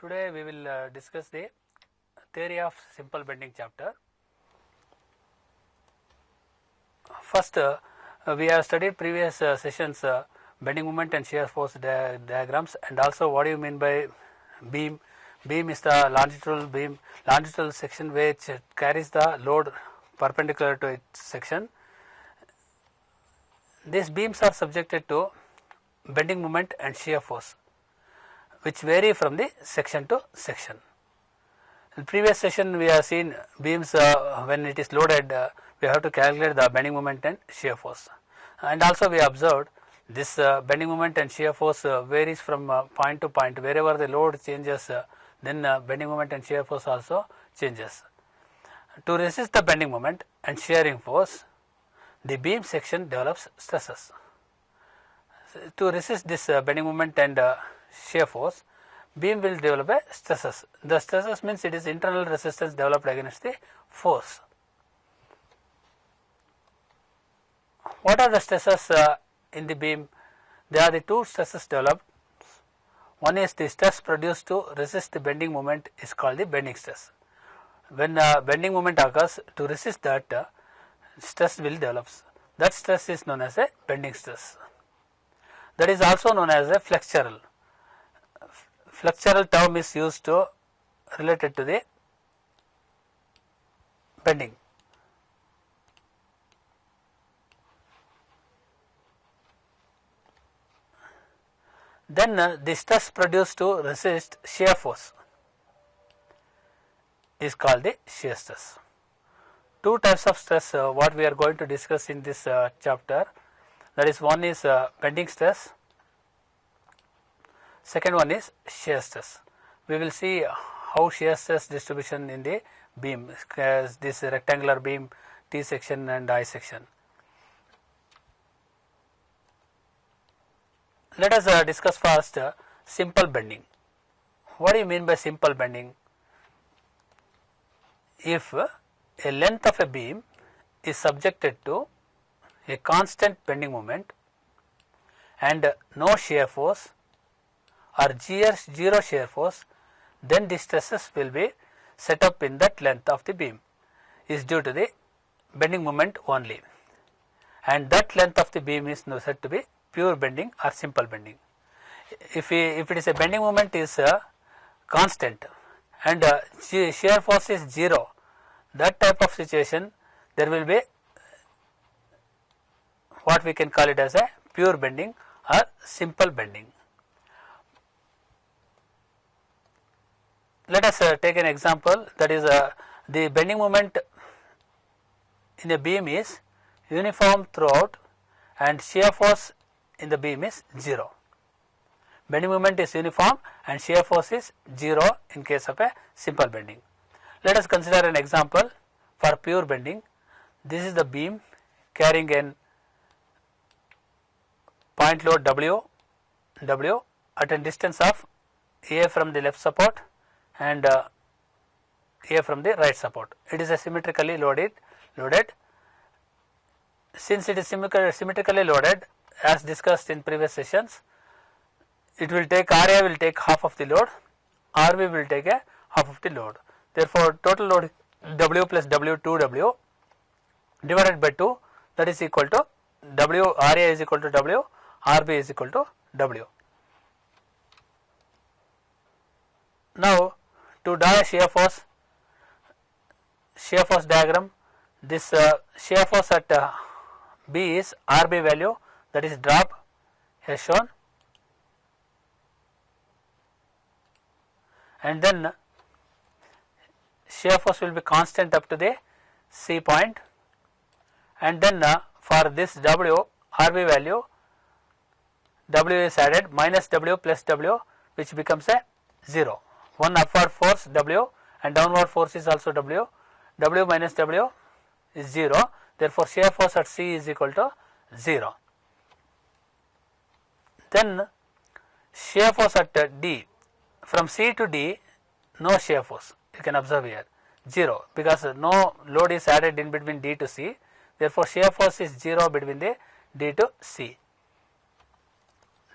Today we will discuss the theory of simple bending chapter. First, we have studied previous sessions bending moment and shear force diagrams, and also what do you mean by beam. Beam is the longitudinal section which carries the load perpendicular to its section. These beams are subjected to bending moment and shear force, which vary from the section to section. In previous session we have seen beams when it is loaded we have to calculate the bending moment and shear force, and also we observed this bending moment and shear force varies from point to point. Wherever the load changes then bending moment and shear force also changes. To resist the bending moment and shearing force, the beam section develops stresses. To resist this bending moment and shear force, beam will develop a stresses. The stresses means it is internal resistance developed against the force. What are the stresses in the beam? There are the two stresses developed. One is the stress produced to resist the bending moment is called the bending stress. When bending moment occurs, to resist that stress will develop. That stress is known as a bending stress. That is also known as a flexural. Flexural term is used to related to the bending. Then the stress produced to resist shear force is called the shear stress. Two types of stress what we are going to discuss in this chapter. That is, one is bending stress, second one is shear stress. We will see how shear stress distribution in the beam, this rectangular beam, T section and I section. Let us discuss first simple bending. What do you mean by simple bending? If a length of a beam is subjected to a constant bending moment and no shear force or zero shear force, then the stresses will be set up in that length of the beam is due to the bending moment only, and that length of the beam is said to be pure bending or simple bending. If it is a bending moment is constant and shear force is zero, that type of situation there will be what we can call it as a pure bending or simple bending. Let us take an example, that is the bending moment in a beam is uniform throughout and shear force in the beam is 0. Bending moment is uniform and shear force is 0 in case of a simple bending. Let us consider an example for pure bending. This is the beam carrying an point load W at a distance of A from the left support and A from the right support. It is a symmetrically loaded. Since it is symmetrically loaded, as discussed in previous sessions, it will take RA will take half of the load, RB will take a half of the load. Therefore, total load W plus W 2W divided by 2, that is equal to W, RA is equal to W, RB is equal to W. Now, to draw a shear force diagram, this shear force at B is RB value, that is drop as shown, and then shear force will be constant up to the C point, and then for this W, RB value, W is added minus W plus W, which becomes a 0. One upward force W and downward force is also W. W minus W is 0. Therefore, shear force at C is equal to 0. Then shear force at D, from C to D, no shear force. You can observe here 0 because no load is added in between D to C. Therefore, shear force is 0 between the D to C.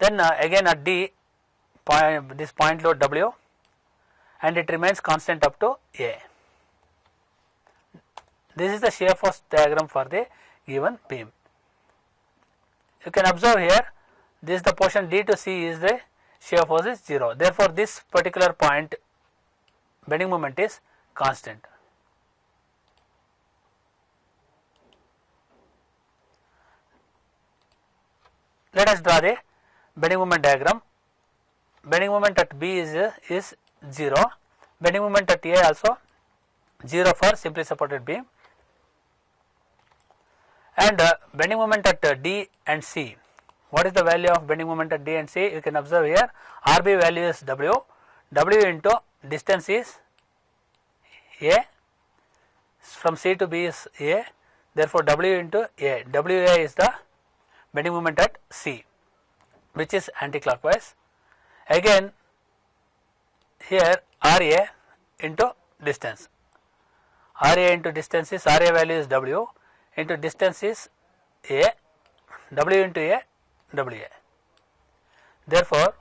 Then again at D, this point load W, and it remains constant up to A. This is the shear force diagram for the given beam. You can observe here, this is the portion D to C is the shear force is 0. Therefore, this particular point bending moment is constant. Let us draw the bending moment diagram. Bending moment at B is 0. Bending moment at A also 0 for simply supported beam. And bending moment at D and C. What is the value of bending moment at D and C? You can observe here, RB value is W. W into distance is A. From C to B is A. Therefore, W into A. WA is the bending moment at C, which is anti-clockwise. Again, here RA into distance. RA into distance is, RA value is W, into distance is A, W into A, WA. Therefore,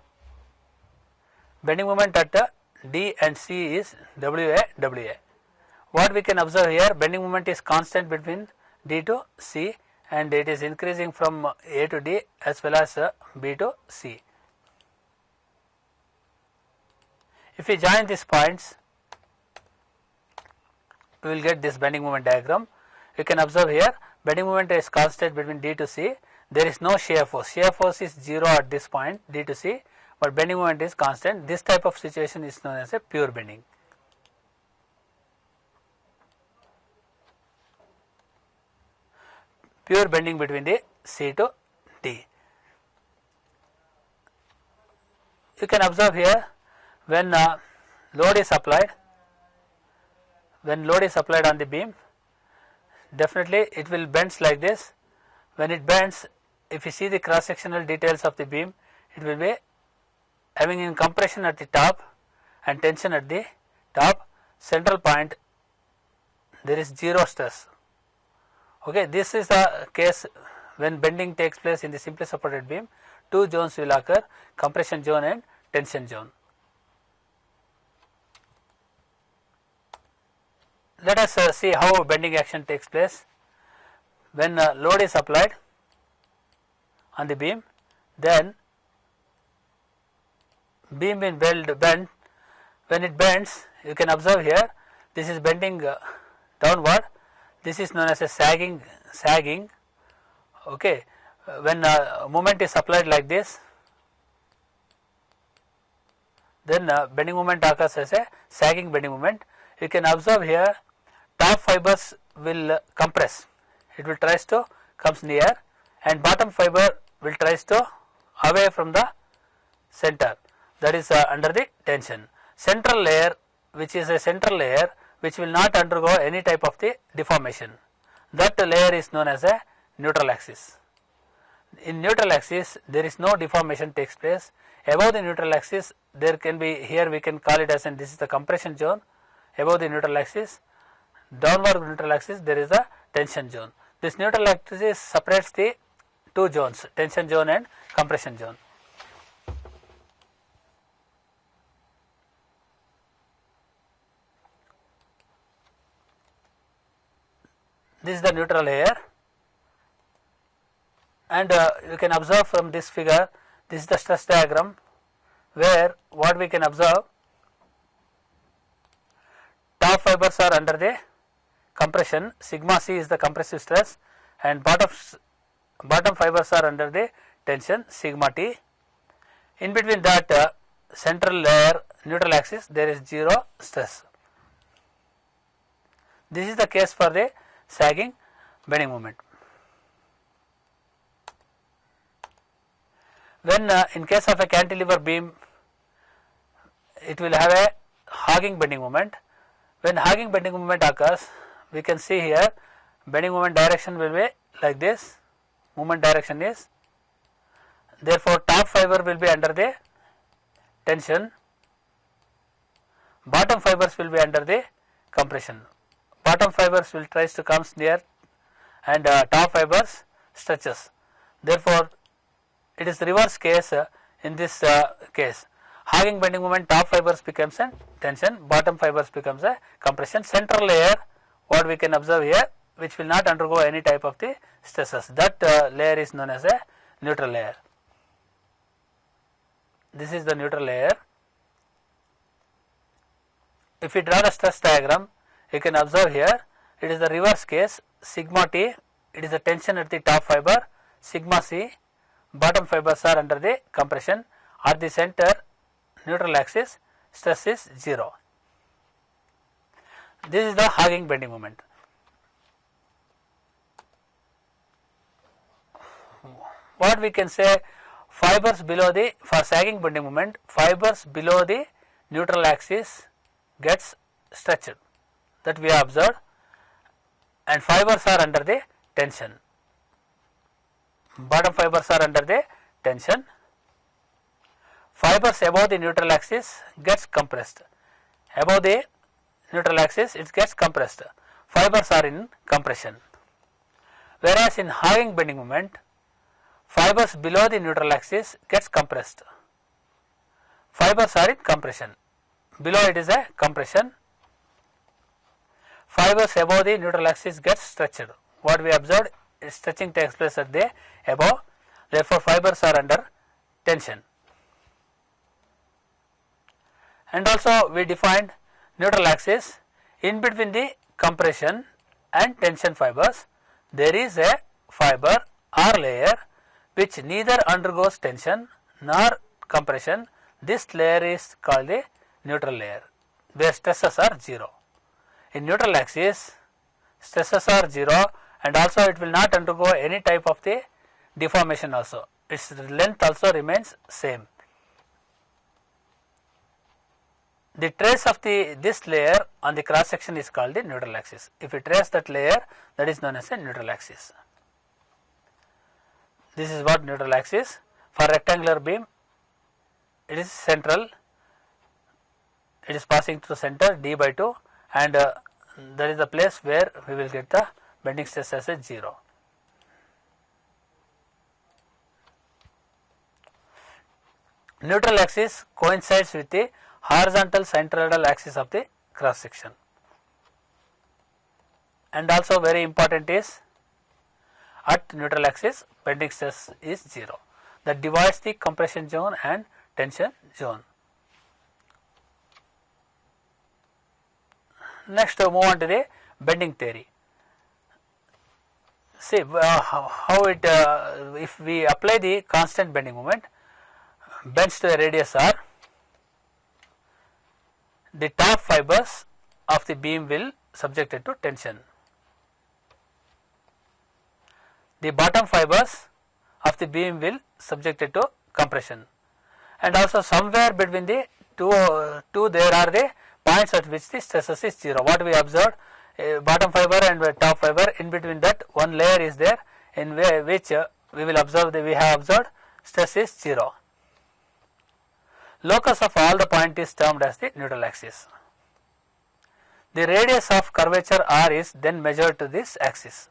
bending moment at D and C is WA, WA. What we can observe here, bending moment is constant between D to C, and it is increasing from A to D as well as B to C. If we join these points, we will get this bending moment diagram. You can observe here, bending moment is constant between D to C. There is no shear force. Shear force is 0 at this point D to C, but bending moment is constant. This type of situation is known as a pure bending. Pure bending between the C to D. You can observe here, when load is applied, on the beam, definitely it will bend like this. When it bends, if you see the cross sectional details of the beam, it will be having in compression at the top and tension at the top. Central point, there is 0 stress. Okay, this is the case when bending takes place in the simply supported beam. Two zones will occur, compression zone and tension zone. Let us see how bending action takes place. When load is applied on the beam, then beam will bend. When it bends, you can observe here, this is bending downward. This is known as a sagging. Okay, when moment is applied like this, then bending moment occurs as a sagging bending moment. You can observe here, top fibers will compress. It will tries to comes near, and bottom fiber will tries to away from the center, that is under the tension. Central layer, which is a central layer which will not undergo any type of the deformation, that layer is known as a neutral axis. In neutral axis, there is no deformation takes place. Above the neutral axis, there can be, here we can call it as, and this is the compression zone. Above the neutral axis, downward neutral axis, there is a tension zone. This neutral axis separates the two zones, tension zone and compression zone. This is the neutral layer, and you can observe from this figure, this is the stress diagram, where what we can observe, top fibers are under the compression, sigma c is the compressive stress, and bottom fibers are under the tension, sigma t. In between that central layer, neutral axis, there is 0 stress. This is the case for the sagging bending moment. When in case of a cantilever beam, it will have a hogging bending moment. When hogging bending moment occurs, we can see here, bending moment direction will be like this, movement direction is, therefore top fiber will be under the tension, bottom fibers will be under the compression. Bottom fibers will tries to comes near, and top fibers stretches. Therefore, it is the reverse case in this case. Hogging bending moment, top fibers becomes a tension, bottom fibers becomes a compression. Central layer, what we can observe here, which will not undergo any type of the stresses, that layer is known as a neutral layer. This is the neutral layer. If we draw the stress diagram, you can observe here, it is the reverse case, sigma T, it is the tension at the top fiber, sigma C, bottom fibers are under the compression, at the center neutral axis, stress is 0. This is the hogging bending moment. What we can say, fibers below the, for sagging bending moment, fibers below the neutral axis gets stretched, that we have observed, and fibers are under the tension. Bottom fibers are under the tension. Fibers above the neutral axis gets compressed. Above the neutral axis it gets compressed. Fibers are in compression. Whereas in hogging bending moment, fibers below the neutral axis gets compressed. Fibers are in compression. Below it is a compression. Fibers above the neutral axis gets stretched. What we observed is stretching takes place at the above. Therefore, fibers are under tension. And also we defined neutral axis, in between the compression and tension fibers there is a fiber or layer which neither undergoes tension nor compression. This layer is called the neutral layer, where stresses are 0. In neutral axis stresses are 0, and also it will not undergo any type of the deformation also, its length also remains same. The trace of this layer on the cross section is called the neutral axis. If we trace that layer, that is known as a neutral axis. This is what neutral axis. For rectangular beam, it is central, it is passing through center d by 2, and that is the place where we will get the bending stress as a 0. Neutral axis coincides with the horizontal sinusoidal axis of the cross section. And also very important is, at neutral axis bending stress is 0, that divides the compression zone and tension zone. Next move on to the bending theory. See how it, if we apply the constant bending moment, bends to a radius r, the top fibers of the beam will subjected to tension. The bottom fibers of the beam will subjected to compression, and also somewhere between the two there are the points at which the stresses is 0. What we observed, bottom fiber and top fiber, in between that one layer is there, in which we will observe we have observed stress is 0. Locus of all the point is termed as the neutral axis. The radius of curvature r is then measured to this axis,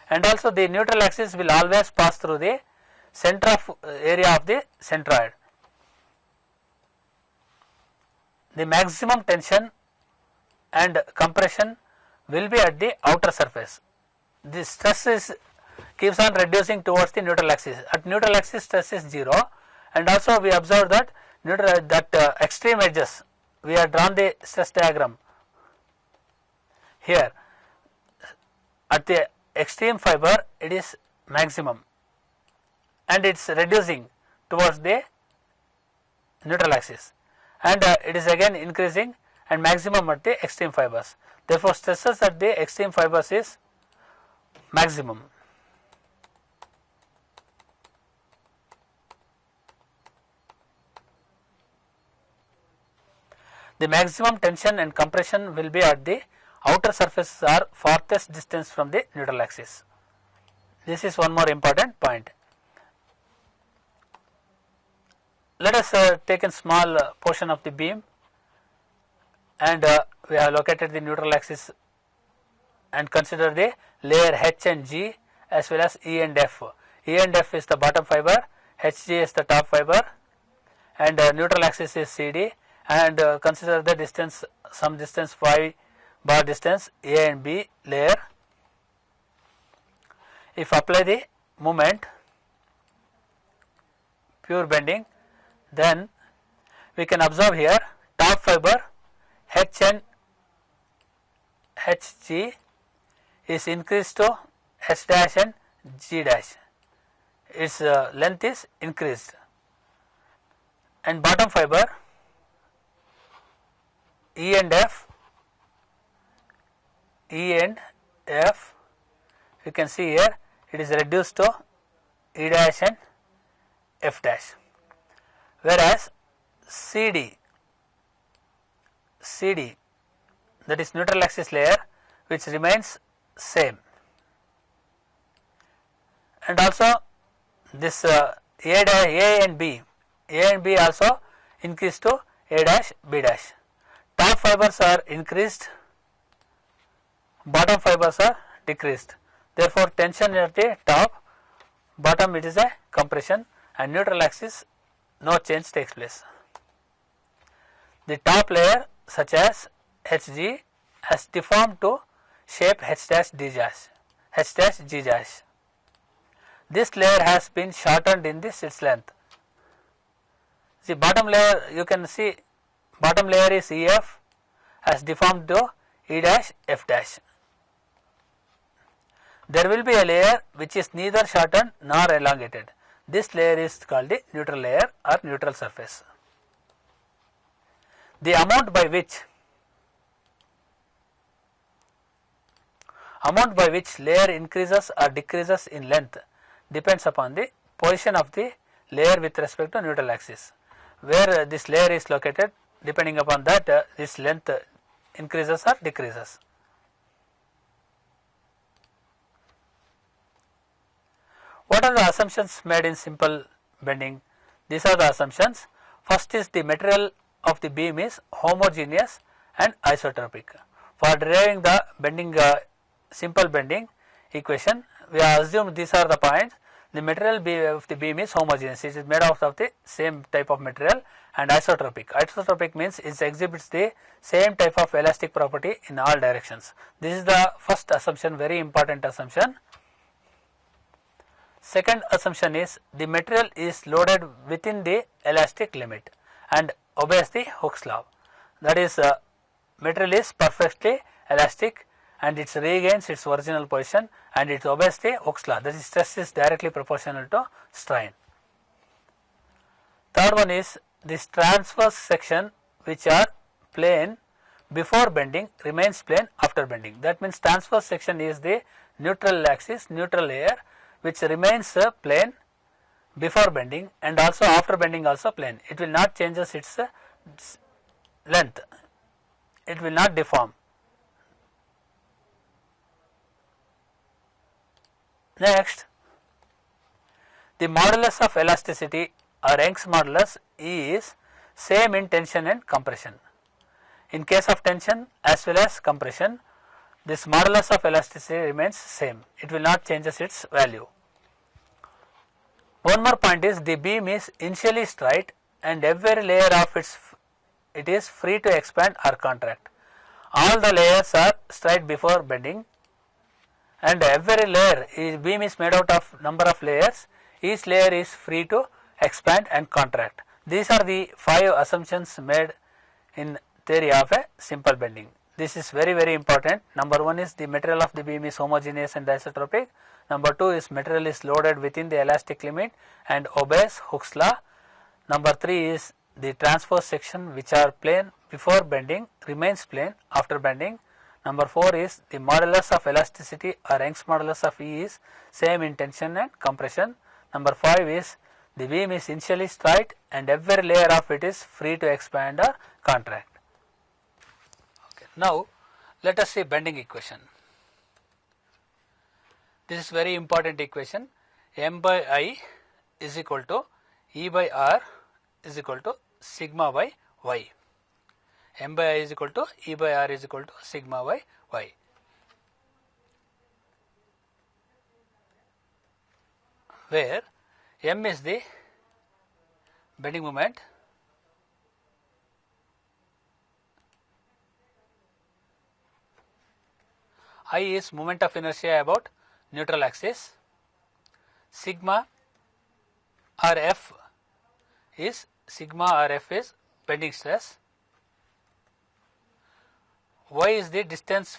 and also the neutral axis will always pass through the center of area of the centroid. The maximum tension and compression will be at the outer surface. The stress keeps on reducing towards the neutral axis. At neutral axis stress is 0, and also we observe that extreme edges, we have drawn the stress diagram here. At the extreme fiber it is maximum, and it is reducing towards the neutral axis, and it is again increasing and maximum at the extreme fibers. Therefore, stresses at the extreme fibers is maximum. The maximum tension and compression will be at the outer surfaces or farthest distance from the neutral axis. This is one more important point. Let us take a small portion of the beam, and we have located the neutral axis and consider the layer H and G as well as E and F. E and F is the bottom fiber, HG is the top fiber, and neutral axis is CD, and consider the distance, some distance phi bar distance A and B layer. If apply the moment, pure bending, then we can observe here top fiber H and HG is increased to H dash and G dash, its length is increased, and bottom fiber E and F, you can see here it is reduced to E dash and F dash, whereas CD, that is neutral axis layer, which remains same, and also this A and B also increased to A dash B dash. Top fibers are increased, bottom fibers are decreased. Therefore, tension at the top, bottom it is a compression, and neutral axis no change takes place. The top layer such as HG has deformed to shape H dash G dash. This layer has been shortened in this its length. See, bottom layer, you can see bottom layer is EF, has deformed to E dash F dash. There will be a layer which is neither shortened nor elongated. This layer is called the neutral layer or neutral surface. The amount by which layer increases or decreases in length depends upon the position of the layer with respect to neutral axis. Where this layer is located, depending upon that this length increases or decreases. What are the assumptions made in simple bending? These are the assumptions. First is the material of the beam is homogeneous and isotropic. For deriving the bending simple bending equation, we have assumed these are the points. The material of the beam is homogeneous, it is made out of the same type of material, and isotropic. Isotropic means it exhibits the same type of elastic property in all directions. This is the first assumption, very important assumption. Second assumption is the material is loaded within the elastic limit and obeys the Hooke's law. That is, material is perfectly elastic and it regains its original position and it obeys the Hooke's law, that is, stress is directly proportional to strain. Third one is this transverse section which are plane before bending remains plane after bending. That means transverse section is the neutral axis, neutral layer, which remains plane before bending and also after bending also plane. It will not changes its length, it will not deform. Next, the modulus of elasticity or Young's modulus E is same in tension and compression. In case of tension as well as compression, this modulus of elasticity remains same, it will not changes its value. One more point is the beam is initially straight and every layer of it is free to expand or contract. All the layers are straight before bending and every layer beam is made out of number of layers, each layer is free to expand and contract. These are the 5 assumptions made in theory of a simple bending. This is very, very important. Number 1 is the material of the beam is homogeneous and isotropic. Number 2 is material is loaded within the elastic limit and obeys Hooke's law. Number 3 is the transverse section which are plane before bending remains plane after bending. Number 4 is the modulus of elasticity or Young's modulus of E is same in tension and compression. Number 5 is the beam is initially straight and every layer of it is free to expand or contract. Okay. Now, let us see bending equation. This is very important equation. M by I is equal to E by R is equal to sigma by Y. M by I is equal to E by R is equal to sigma by Y. Where M is the bending moment, I is moment of inertia about neutral axis. Sigma or F is bending stress. Y is the distance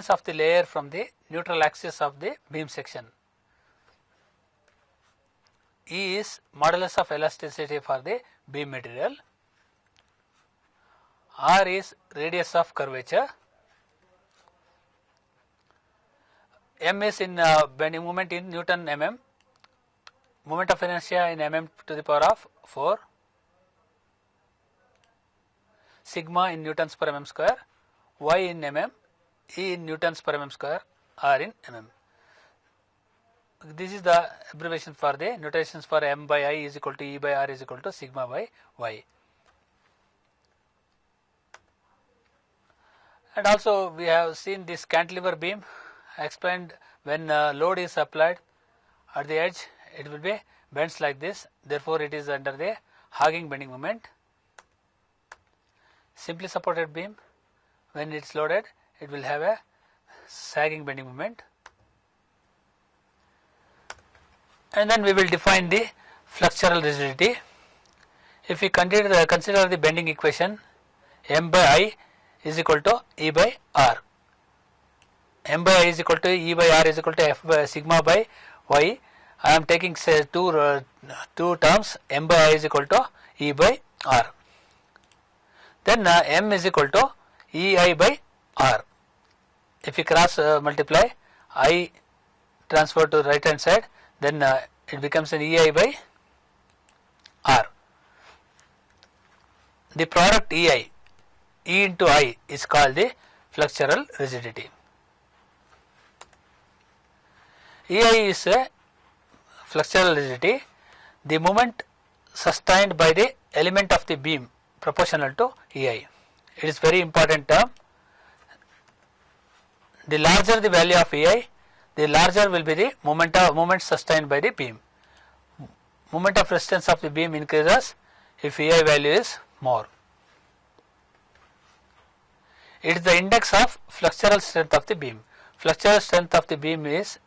of the layer from the neutral axis of the beam section. E is modulus of elasticity for the beam material. R is radius of curvature. M is in bending moment in Newton mm. Moment of inertia in mm to the power of 4. Sigma in newtons per mm square. Y in mm. E in newtons per mm square. R in mm. This is the abbreviation for the notations for M by I is equal to E by R is equal to sigma by Y. And also we have seen this cantilever beam. I explained when load is applied at the edge, it will be bends like this. Therefore, it is under the hogging bending moment. Simply supported beam, when it is loaded, it will have a sagging bending moment. And then we will define the flexural rigidity. If we consider the bending equation, M by I is equal to E by R. M by I is equal to E by R is equal to F by sigma by Y. I am taking say two terms. M by I is equal to E by R. Then M is equal to EI by R. If we cross multiply, I transfer to right hand side, then it becomes an EI by R. The product EI, E into I is called the flexural rigidity. EI is a flexural rigidity, the moment sustained by the element of the beam proportional to EI. It is very important term. The larger the value of EI, the larger will be the moment sustained by the beam. Moment of resistance of the beam increases if EI value is more. It is the index of flexural strength of the beam. Flexural strength of the beam is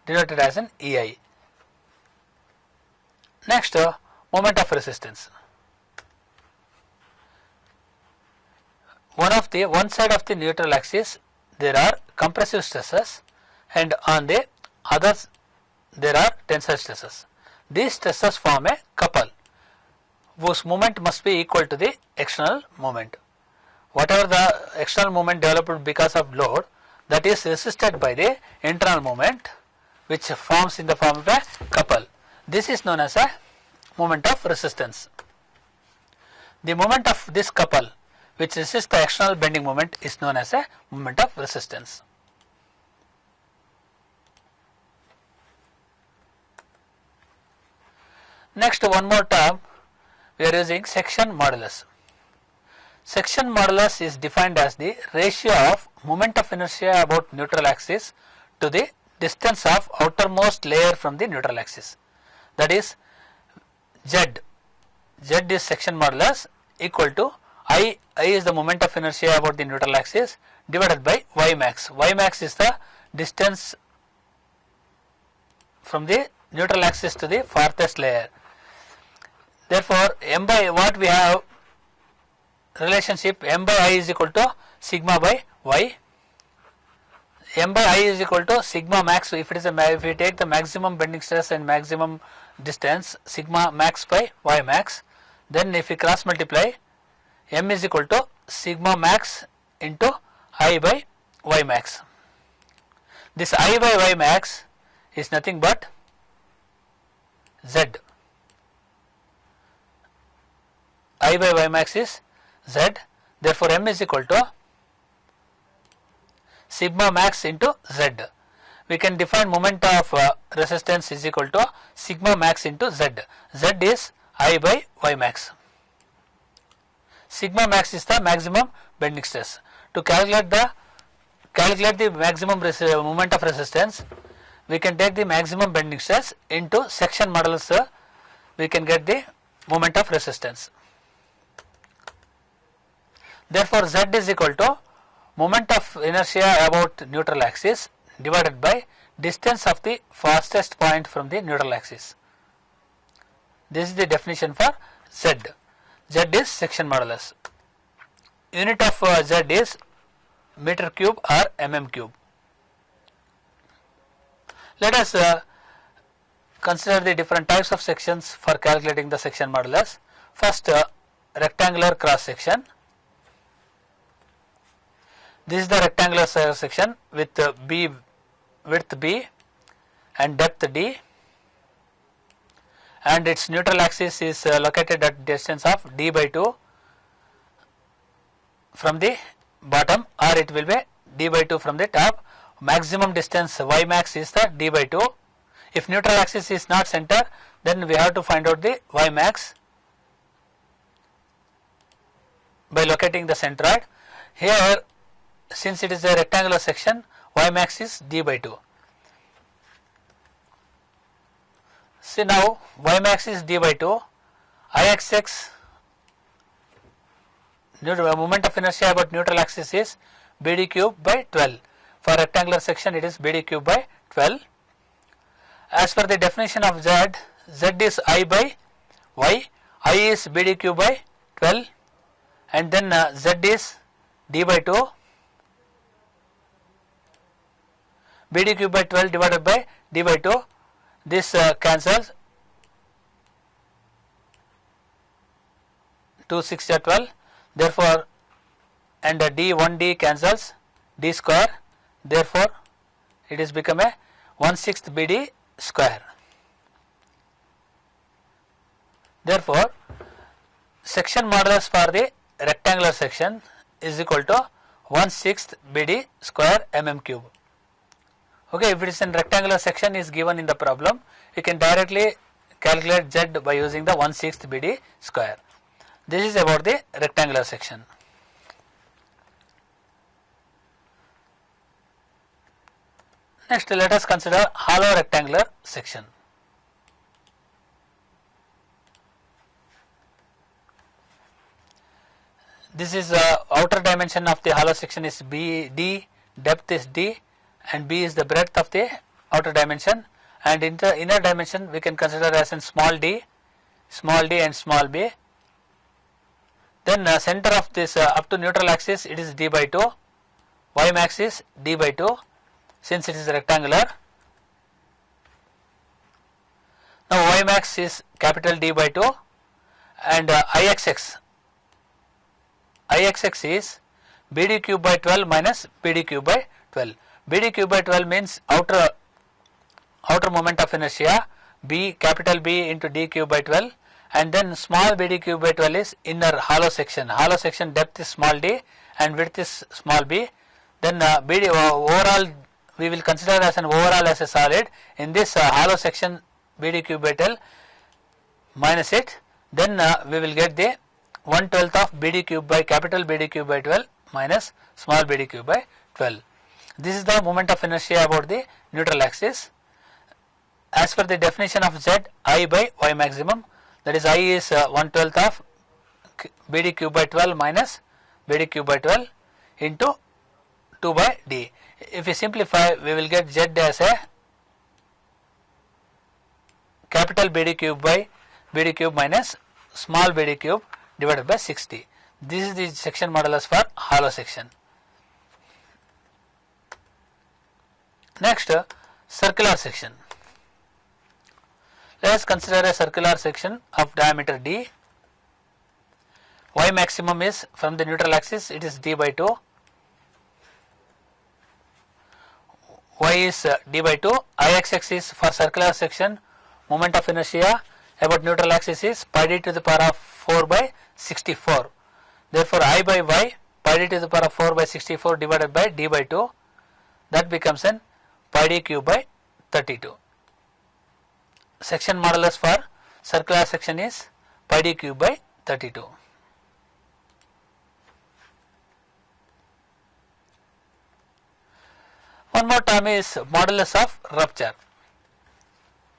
denoted as an EI. Next, moment of resistance. One side of the neutral axis there are compressive stresses, and on the others there are tensile stresses. These stresses form a couple whose moment must be equal to the external moment. Whatever the external moment developed because of load, that is resisted by the internal moment, which forms in the form of a couple. This is known as a moment of resistance. The moment of this couple, which resists the external bending moment, is known as a moment of resistance. Next, one more term, we are using section modulus. Section modulus is defined as the ratio of moment of inertia about neutral axis to the distance of outermost layer from the neutral axis. That is Z. Z is section modulus equal to I is the moment of inertia about the neutral axis divided by Y max. Y max is the distance from the neutral axis to the farthest layer. Therefore, M by what we have relationship M by I is equal to sigma by Y. M by I is equal to sigma max. If it is if we take the maximum bending stress and maximum distance, sigma max by Y max, then if we cross multiply, M is equal to sigma max into I by Y max. This I by Y max is nothing but Z. I by Y max is Z. Therefore, M is equal to sigma max into Z. We can define moment of resistance is equal to sigma max into Z. Z is I by Y max. Sigma max is the maximum bending stress. To calculate the maximum moment of resistance, we can take the maximum bending stress into section modulus. We can get the moment of resistance. Therefore, Z is equal to moment of inertia about neutral axis divided by distance of the fastest point from the neutral axis. This is the definition for Z. Z is section modulus. Unit of Z is meter cube or mm cube. Let us consider the different types of sections for calculating the section modulus. First, rectangular cross section. This is the rectangular section with B width B and depth D, and its neutral axis is located at distance of D by 2 from the bottom, or it will be D by 2 from the top. Maximum distance Y max is the D by 2. If neutral axis is not center, then we have to find out the Y max by locating the centroid. Here, since it is a rectangular section, Y max is D by 2. See now, Y max is D by 2, Ixx, moment of inertia about neutral axis is BD cube by 12. For rectangular section, it is BD cube by 12. As per the definition of Z, Z is I by Y, I is BD cube by 12, and then Z is D by 2, BD cube by 12 divided by D by 2, this cancels, 2 6 are 12, therefore, and D 1D cancels, D square, therefore, it is become a 1/6 BD square. Therefore, section modulus for the rectangular section is equal to 1/6 BD square mm cube. Okay, if it is in rectangular section is given in the problem, you can directly calculate Z by using the 1/6 BD square. This is about the rectangular section. Next, let us consider hollow rectangular section. This is outer dimension of the hollow section is D, depth is D, and B is the breadth of the outer dimension, and in the inner dimension we can consider as in small d and small b. Then center of this up to neutral axis, it is D by 2, Y max is D by 2 since it is rectangular. Now Y max is capital D by 2, and Ixx is BD cube by 12 minus BD cube by 12. BD cube by 12 means outer moment of inertia, B capital B into D cube by 12, and then small BD cube by 12 is inner hollow section. Hollow section depth is small d and width is small b. Then BD overall we will consider as an overall as a solid. In this hollow section BD cube by 12 minus it, then we will get the 1/12 of BD cube by capital BD cube by 12 minus small BD cube by 12. This is the moment of inertia about the neutral axis. As per the definition of Z, I by Y maximum, that is I is 1/12 of BD cube by 12 minus BD cube by 12 into 2 by D. If we simplify, we will get Z as a capital BD cube by BD cube minus small BD cube divided by 60. This is the section modulus for hollow section. Next, circular section. Let us consider a circular section of diameter D. Y maximum is from the neutral axis, it is D by 2. Y is D by 2. Ixx is for circular section, moment of inertia about neutral axis is pi d to the power of 4 by 64. Therefore, I by Y, pi d to the power of 4 by 64 divided by D by 2, that becomes an pi d cube by 32. Section modulus for circular section is pi d cube by 32. One more term is modulus of rupture.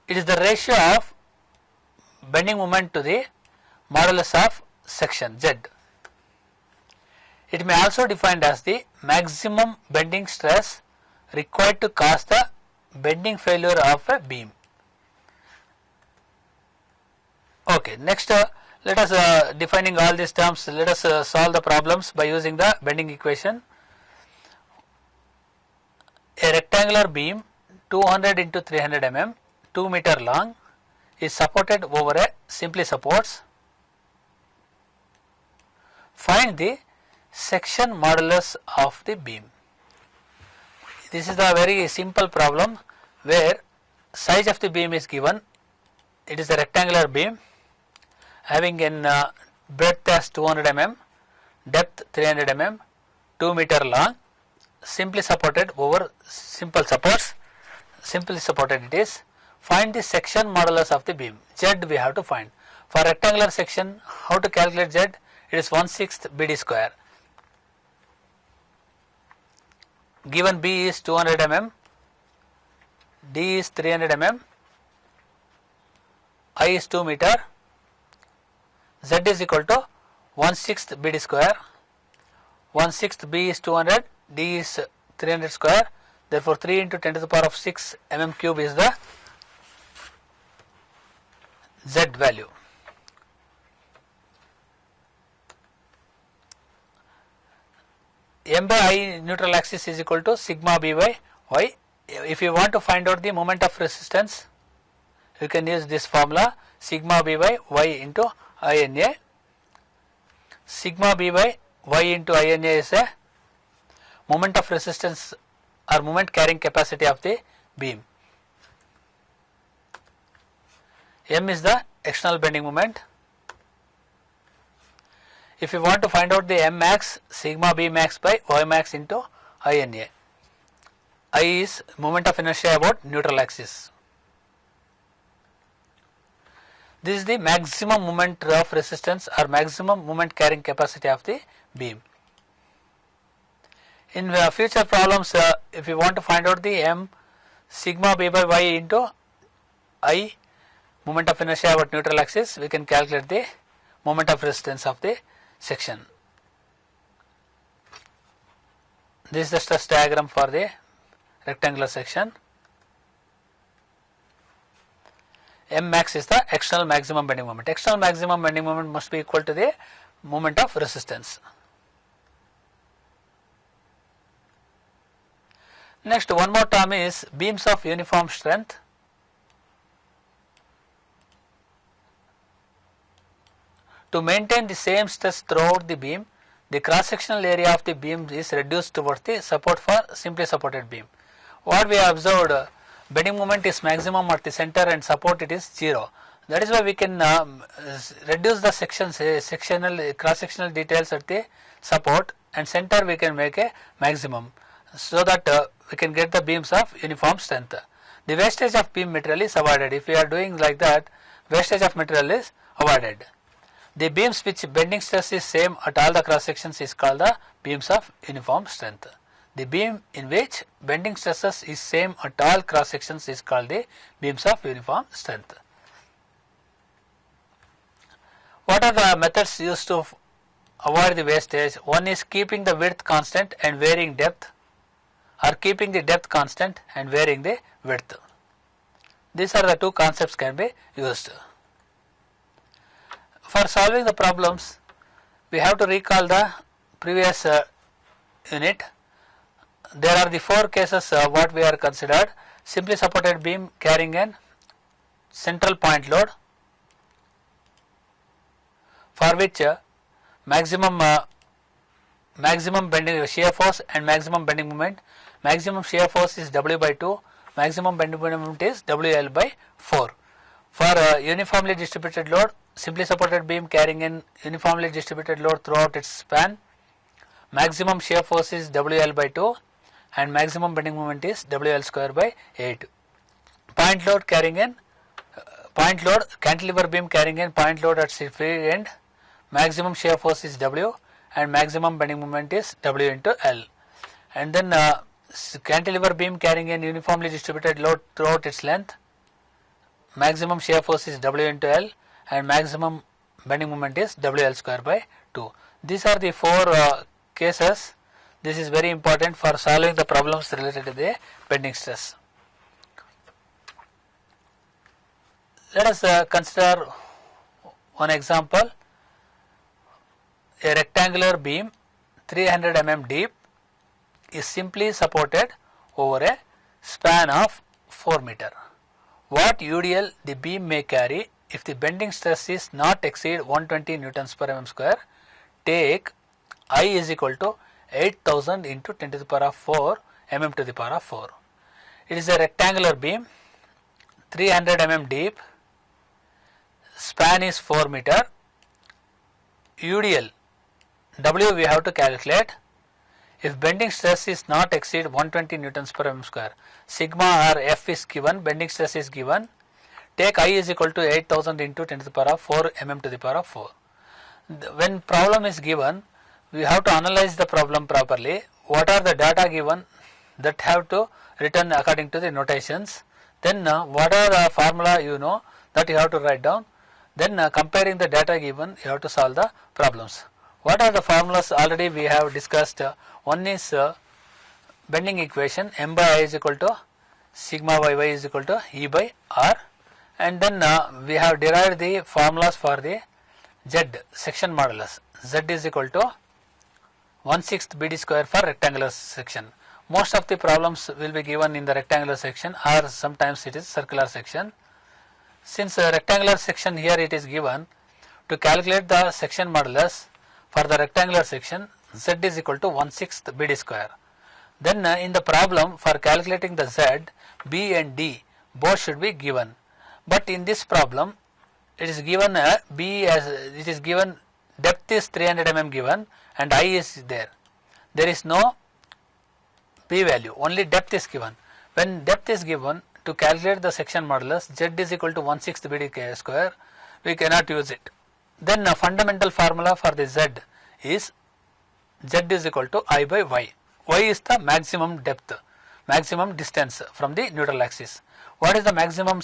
It is the ratio of bending moment to the modulus of section Z. It may also defined as the maximum bending stress required to cause the bending failure of a beam. Okay, next let us defining all these terms, let us solve the problems by using the bending equation. A rectangular beam 200 into 300 mm 2 meter long is supported over a simply supports. Find the section modulus of the beam. This is a very simple problem where size of the beam is given. It is a rectangular beam having in breadth as 200 mm, depth 300 mm, 2 meter long, simply supported over simple supports, simply supported it is. Find the section modulus of the beam. Z we have to find. For rectangular section, how to calculate Z? It is 1/6 BD square. Given B is 200 mm, D is 300 mm, I is 2 meter, Z is equal to 1/6 BD square, 1/6 B is 200, D is 300 square, therefore 3 into 10 to the power of 6 mm cube is the Z value. M by I neutral axis is equal to sigma B by Y. If you want to find out the moment of resistance, you can use this formula, sigma B by Y into INA. Sigma B by Y into INA is a moment of resistance or moment carrying capacity of the beam. M is the external bending moment. If you want to find out the M max, sigma B max by Y max into INA. I is moment of inertia about neutral axis. This is the maximum moment of resistance or maximum moment carrying capacity of the beam. In future problems, if you want to find out the M, sigma B by Y into I, moment of inertia about neutral axis, we can calculate the moment of resistance of the section. This is the stress diagram for the rectangular section. M max is the external maximum bending moment. External maximum bending moment must be equal to the moment of resistance. Next, one more term is beams of uniform strength. To maintain the same stress throughout the beam, the cross-sectional area of the beam is reduced towards the support for simply supported beam. What we have observed, bending moment is maximum at the center and support it is 0. That is why we can reduce the sections, sectional cross-sectional details at the support, and center we can make a maximum, so that we can get the beams of uniform strength. The wastage of beam material is avoided. If we are doing like that, wastage of material is avoided. The beams which bending stress is same at all the cross sections is called the beams of uniform strength. The beam in which bending stresses is same at all cross sections is called the beams of uniform strength. What are the methods used to avoid the wastage? One is keeping the width constant and varying depth, or keeping the depth constant and varying the width. These are the two concepts can be used. For solving the problems, we have to recall the previous unit. There are the 4 cases what we are considered. Simply supported beam carrying an central point load, for which maximum bending shear force and maximum bending moment. Maximum shear force is W by 2, maximum bending moment is WL by 4. For uniformly distributed load, simply supported beam carrying an uniformly distributed load throughout its span, maximum shear force is WL by 2 and maximum bending moment is WL square by 8. Point load carrying an cantilever beam carrying an point load at its free end, maximum shear force is W and maximum bending moment is W into L. And then cantilever beam carrying an uniformly distributed load throughout its length, maximum shear force is W into L and maximum bending moment is WL square by 2. These are the 4 cases, this is very important for solving the problems related to the bending stress. Let us consider one example. A rectangular beam 300 mm deep is simply supported over a span of 4 meter. What UDL the beam may carry if the bending stress is not exceed 120 newtons per mm square? Take I is equal to 8000 into 10 to the power of 4 mm to the power of 4. It is a rectangular beam 300 mm deep, span is 4 meter. UDL W we have to calculate. If bending stress is not exceed 120 newtons per mm square, sigma or F is given, bending stress is given. Take I is equal to 8000 into 10 to the power of 4 mm to the power of 4. When problem is given, we have to analyze the problem properly. What are the data given that have to written according to the notations. Then what are the formula you know that you have to write down. Then comparing the data given, you have to solve the problems. What are the formulas already we have discussed? One is bending equation, m by I is equal to sigma by y is equal to E by R, and then we have derived the formulas for the Z section modulus. Z is equal to 1/6 BD square for rectangular section. Most of the problems will be given in the rectangular section, or sometimes it is circular section. Since rectangular section here it is given, to calculate the section modulus for the rectangular section, Z is equal to 1/6 BD square. Then in the problem for calculating the Z, B and D both should be given. But in this problem it is given B as it is given depth is 300 mm given and I is there. There is no B value, only depth is given. When depth is given, to calculate the section modulus, Z is equal to 1/6 BD square, we cannot use it. Then a fundamental formula for the Z is Z is equal to I by Y. Y is the maximum depth, maximum distance from the neutral axis. What is the maximum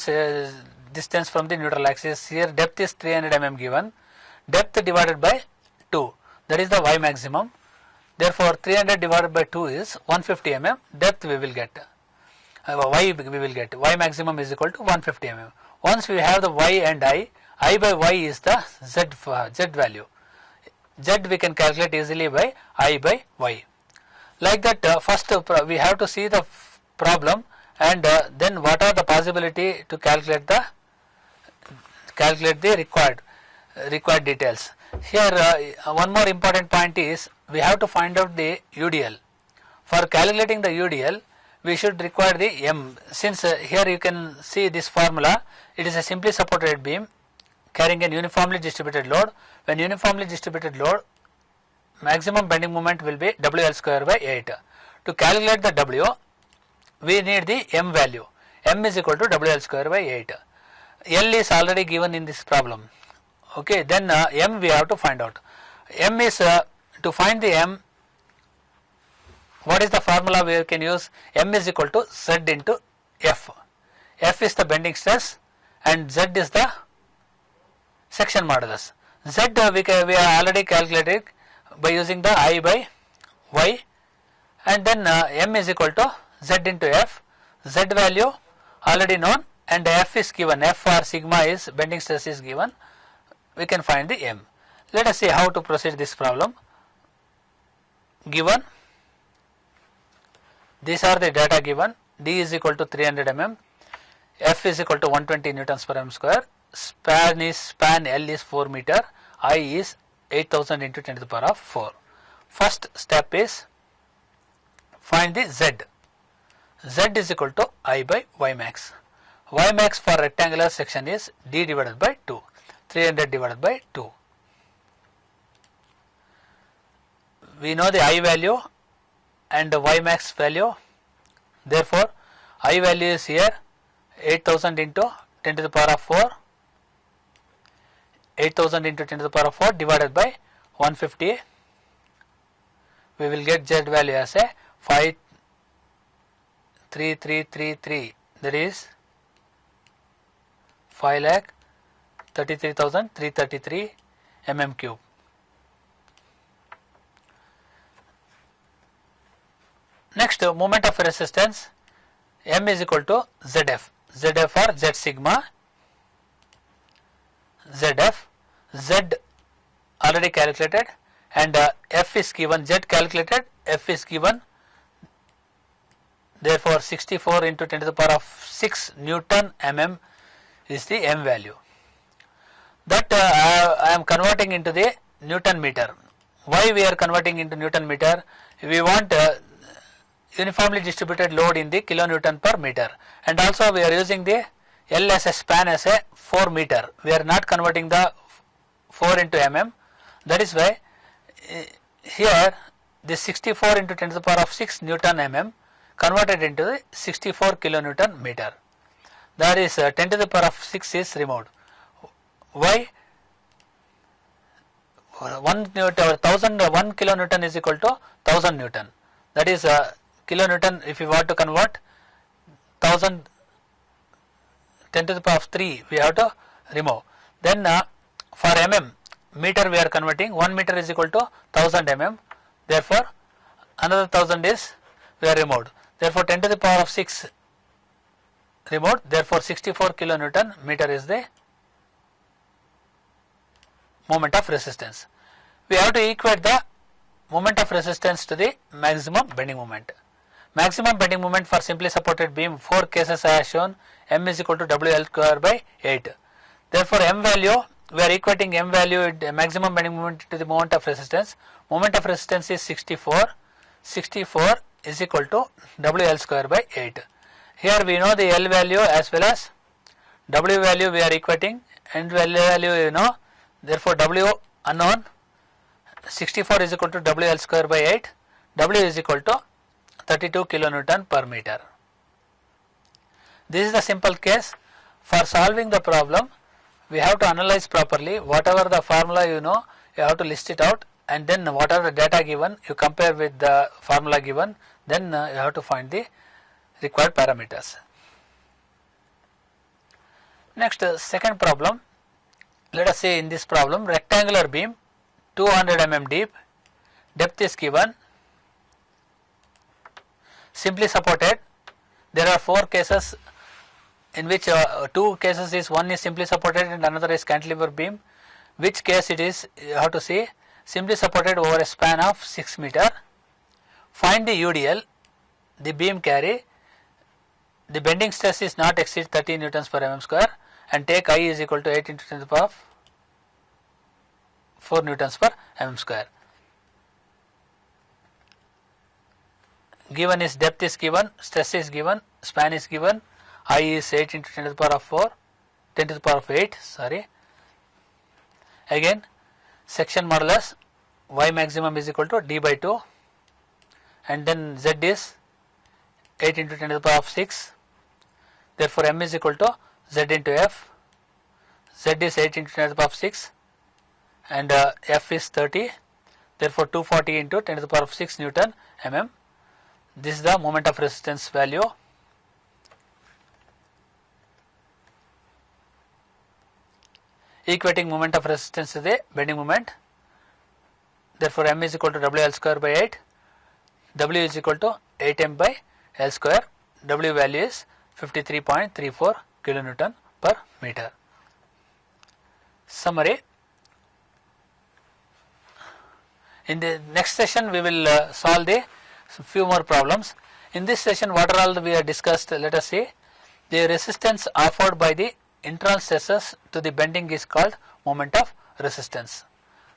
distance from the neutral axis? Here depth is 300 mm given, depth divided by 2, that is the Y maximum. Therefore 300 divided by 2 is 150 mm, depth we will get, Y we will get, Y maximum is equal to 150 mm. Once we have the Y and I by Y is the Z value. Z we can calculate easily by I by Y. Like that first we have to see the problem, and then what are the possibility to calculate the required details. Here one more important point is we have to find out the UDL. For calculating the UDL, we should require the M. Since here you can see this formula, it is a simply supported beam carrying an uniformly distributed load. When uniformly distributed load, maximum bending moment will be WL square by 8. To calculate the W, we need the M value. M is equal to WL square by 8. L is already given in this problem. Okay, then M we have to find out. M is to find the M. What is the formula we can use? M is equal to Z into F. F is the bending stress and Z is the section modulus. Z we are already calculated by using the I by Y, and then M is equal to Z into F. Z value already known and F is given. F or sigma is bending stress is given. We can find the M. Let us see how to proceed this problem. Given, these are the data given. D is equal to 300 mm, F is equal to 120 newtons per mm square, span L is 4 meter, I is 8000 into 10 to the power of 4. First step is find the Z. Z is equal to I by Y max. Y max for rectangular section is D divided by 2. 300 divided by 2. We know the I value and the Y max value. Therefore, I value is here 8000 into 10 to the power of 4. 8000 into 10 to the power of 4 divided by 150. We will get Z value as a 53333, that is 5,33,333 mm cube. Next, moment of resistance, M is equal to ZF. ZF or Z sigma. ZF, Z already calculated, and F is given, Z calculated, F is given. Therefore, 64 into 10 to the power of 6 Newton mm is the M value. That I am converting into the Newton meter. Why we are converting into Newton meter? We want uniformly distributed load in the kilonewton per meter, and also we are using the L as a span as a 4 meter. We are not converting the 4 into mm. That is why here this 64 into 10 to the power of 6 Newton mm converted into the 64 kilonewton meter. That is 10 to the power of 6 is removed. Why? 1 kilonewton is equal to 1000 Newton. That is kilonewton, if you want to convert 1000, 10 to the power of 3 we have to remove. Then for mm, meter we are converting, 1 meter is equal to 1000 mm. Therefore, another 1000 is we are removed. Therefore, 10 to the power of 6 removed. Therefore, 64 kilonewton meter is the moment of resistance. We have to equate the moment of resistance to the maximum bending moment. Maximum bending moment for simply supported beam, 4 cases I have shown, M is equal to WL square by 8. Therefore, M value, we are equating M value maximum bending moment to the moment of resistance. Moment of resistance is 64. 64 is equal to WL square by 8. Here we know the L value as well as W value we are equating, and L value you know. Therefore, W unknown, 64 is equal to WL square by 8. W is equal to 32 kilonewton per meter. This is the simple case. For solving the problem, we have to analyze properly. Whatever the formula you know, you have to list it out, and then whatever the data given, you compare with the formula given, then you have to find the required parameters. Next, second problem. Let us say in this problem, rectangular beam 200 mm deep, depth is given, simply supported. There are 4 cases in which 2 cases is, one is simply supported and another is cantilever beam. Which case it is, you have to see. Simply supported over a span of 6 meter. Find the UDL, the beam carry. The bending stress is not exceed 30 newtons per mm square, and take I is equal to 8 into 10 to the power of 4 newtons per mm square. Given is depth is given, stress is given, span is given, I is 8 into 10 to the power of 4, 10 to the power of 8, sorry. Again, section modulus, Y maximum is equal to D by 2, and then Z is 8 into 10 to the power of 6. Therefore, M is equal to Z into F. Z is 8 into 10 to the power of 6, and F is 30. Therefore, 240 into 10 to the power of 6 Newton mm. This is the moment of resistance value. Equating moment of resistance to the bending moment. Therefore, M is equal to WL square by 8. W is equal to 8M by L square. W value is 53.34 kilonewton per meter. Summary. In the next session, we will solve the few more problems. In this session, what are all we have discussed? Let us see. The resistance offered by the internal stresses to the bending is called moment of resistance.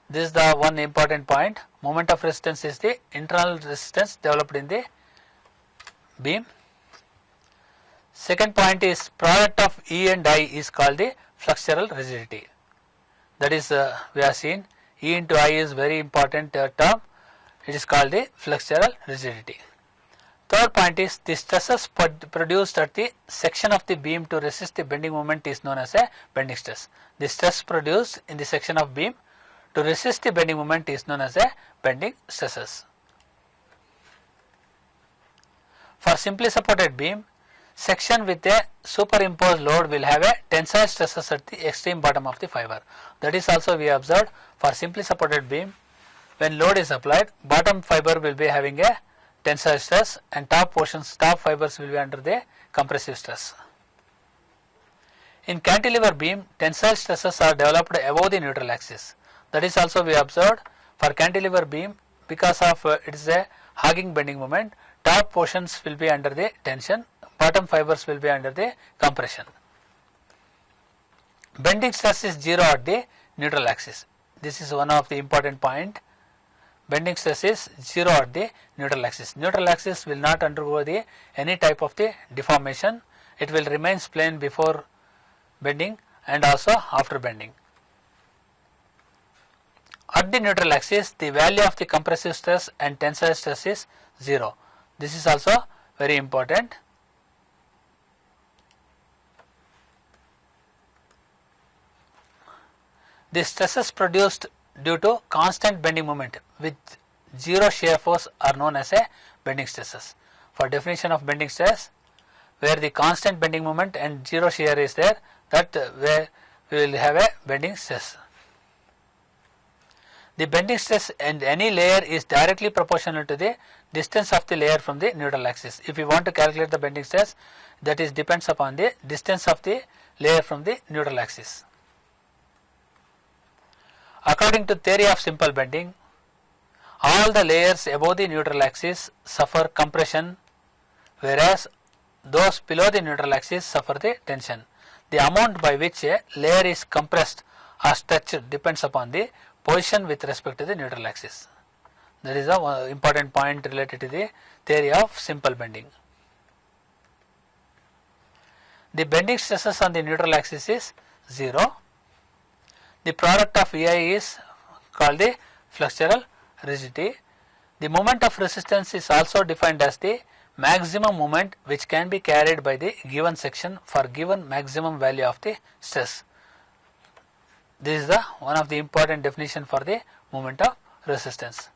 This is the one important point. Moment of resistance is the internal resistance developed in the beam. Second point is product of E and I is called the flexural rigidity. That is we have seen E into I is very important term. It is called the flexural rigidity. Third point is the stresses produced at the section of the beam to resist the bending moment is known as a bending stress. The stress produced in the section of beam to resist the bending moment is known as a bending stresses. For simply supported beam, section with a superimposed load will have a tensile stresses at the extreme bottom of the fiber. That is also we observed for simply supported beam. When load is applied, bottom fiber will be having a tensile stress and top fibers will be under the compressive stress. In cantilever beam, tensile stresses are developed above the neutral axis. That is also we observed for cantilever beam, because of it is a hugging bending moment, top portions will be under the tension, bottom fibers will be under the compression. Bending stress is 0 at the neutral axis. This is one of the important point. Bending stress is 0 at the neutral axis. Neutral axis will not undergo any type of the deformation. It will remain plane before bending and also after bending. At the neutral axis, the value of the compressive stress and tensile stress is 0. This is also very important. The stresses produced due to constant bending moment with 0 shear force are known as a bending stresses. For definition of bending stress, where the constant bending moment and 0 shear is there, that where we will have a bending stress. The bending stress in any layer is directly proportional to the distance of the layer from the neutral axis. If you want to calculate the bending stress, that is depends upon the distance of the layer from the neutral axis. According to theory of simple bending, all the layers above the neutral axis suffer compression, whereas those below the neutral axis suffer the tension. The amount by which a layer is compressed or stretched depends upon the position with respect to the neutral axis. That is the important point related to the theory of simple bending. The bending stresses on the neutral axis is 0. The product of EI is called the flexural rigidity. The moment of resistance is also defined as the maximum moment which can be carried by the given section for given maximum value of the stress. This is the one of the important definition for the moment of resistance.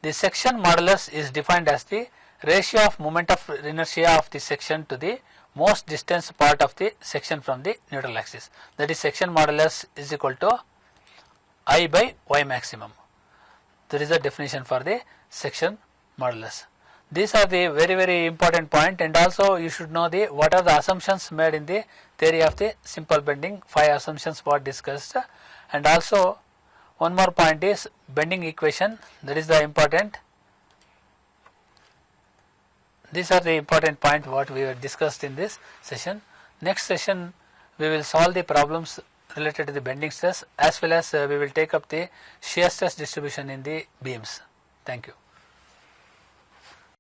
The section modulus is defined as the ratio of moment of inertia of the section to the most distant part of the section from the neutral axis. That is, section modulus is equal to I by y maximum. That is the definition for the section modulus. These are the very important point, and also you should know the what are the assumptions made in the theory of the simple bending. 5 assumptions were discussed, and also one more point is bending equation. That is the important. These are the important point what we have discussed in this session. Next session we will solve the problems related to the bending stress, as well as we will take up the shear stress distribution in the beams. Thank you.